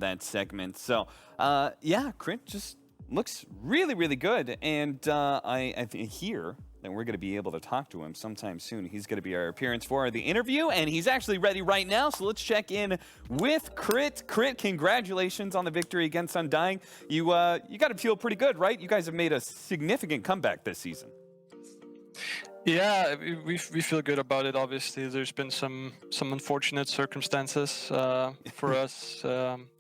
that segment. So, yeah, Crit just looks really, really good. And I hear that we're going to be able to talk to him sometime soon. He's going to be our appearance for the interview, and he's actually ready right now. So let's check in with Crit. Crit, congratulations on the victory against Undying. You got to feel pretty good, right? You guys have made a significant comeback this season. Yeah, we feel good about it. Obviously, there's been some unfortunate circumstances for us.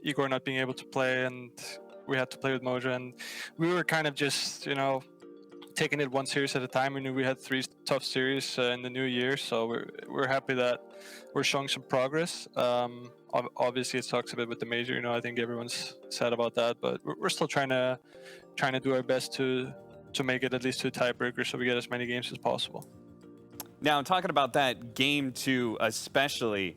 Igor not being able to play, and we had to play with Moja, and we were kind of just, taking it one series at a time. We knew we had 3 tough series in the new year, so we're happy that we're showing some progress. Obviously, it sucks a bit with the major. I think everyone's sad about that, but we're still trying to do our best to make it at least to a tiebreaker, so we get as many games as possible. Now, talking about that game 2 especially,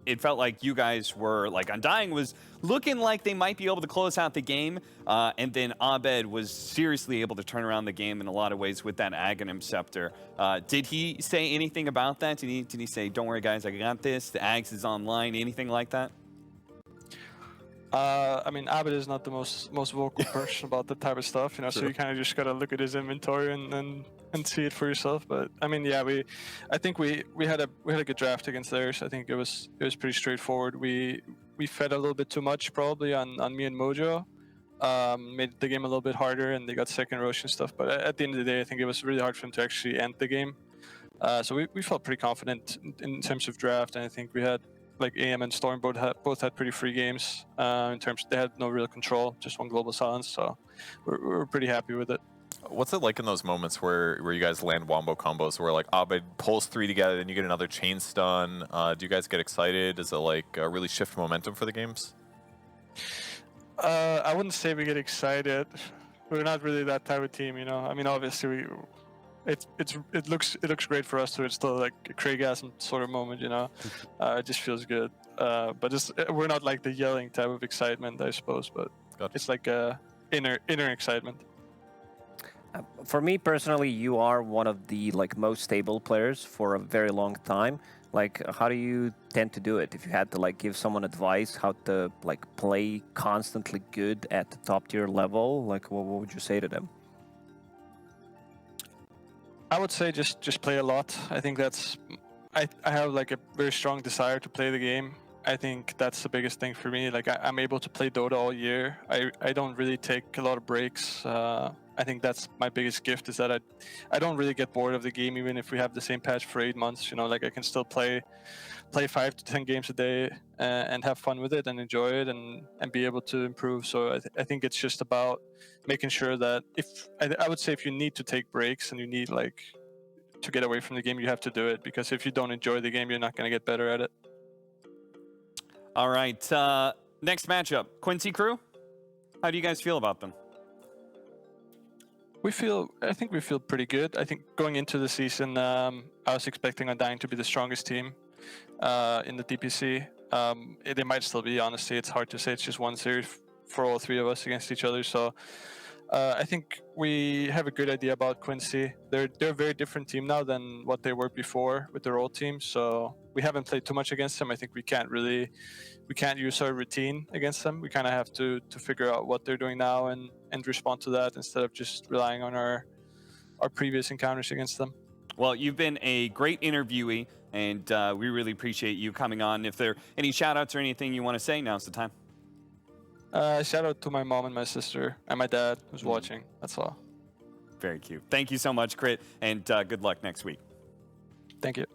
it felt like you guys were, like, Undying was looking like they might be able to close out the game, and then Abed was seriously able to turn around the game in a lot of ways with that Aghanim Scepter. Did he say anything about that? Did he say, don't worry, guys, I got this, the Ags is online, anything like that? I mean, Abed is not the most vocal person about that type of stuff, so you kind of just gotta look at his inventory and see it for yourself. But I mean, yeah, I think we had a good draft against theirs. I think it was pretty straightforward. We fed a little bit too much probably on me and Mojo, made the game a little bit harder, and they got second rosh and stuff. But at the end of the day, I think it was really hard for them to actually end the game. So we felt pretty confident in terms of draft, and I think we had, like, AM and Storm both had pretty free games in terms they had no real control, just one global silence, so we're pretty happy with it. What's it like in those moments where you guys land wombo combos where, like, Abed pulls 3 together, then you get another chain stun? Do you guys get excited? Does it, like, really shift momentum for the games? I wouldn't say we get excited. We're not really that type of team, I mean, obviously it looks great for us, so it's still like a Craigasm sort of moment, it just feels good. But we're not like the yelling type of excitement, I suppose, but it's like a inner excitement. For me personally, you are one of the most stable players for a very long time. How do you tend to do it? If you had to give someone advice how to play constantly good at the top tier level, what would you say to them? I would say just play a lot. I think that's I have a very strong desire to play the game. I think that's the biggest thing for me. I'm able to play Dota all year. I don't really take a lot of breaks. I think that's my biggest gift, is that I don't really get bored of the game, even if we have the same patch for 8 months. I can still play 5 to 10 games a day and have fun with it and enjoy it and be able to improve. So I think it's just about making sure that I would say if you need to take breaks and you need to get away from the game, you have to do it, because if you don't enjoy the game, you're not going to get better at it. All right, next matchup, Quincy Crew. How do you guys feel about them? I think we feel pretty good. I think going into the season, I was expecting Undying to be the strongest team in the DPC. They might still be, honestly. It's hard to say. It's just one series for all 3 of us against each other. So I think we have a good idea about Quincy. They're a very different team now than what they were before with their old team. So we haven't played too much against them. I think we can't use our routine against them. We kind of have to figure out what they're doing now and respond to that instead of just relying on our previous encounters against them. Well, you've been a great interviewee, and we really appreciate you coming on. If there are any shout-outs or anything you want to say, now's the time. Shout out to my mom and my sister and my dad who's watching. That's all. Very cute. Thank you so much, Crit, and good luck next week. Thank you.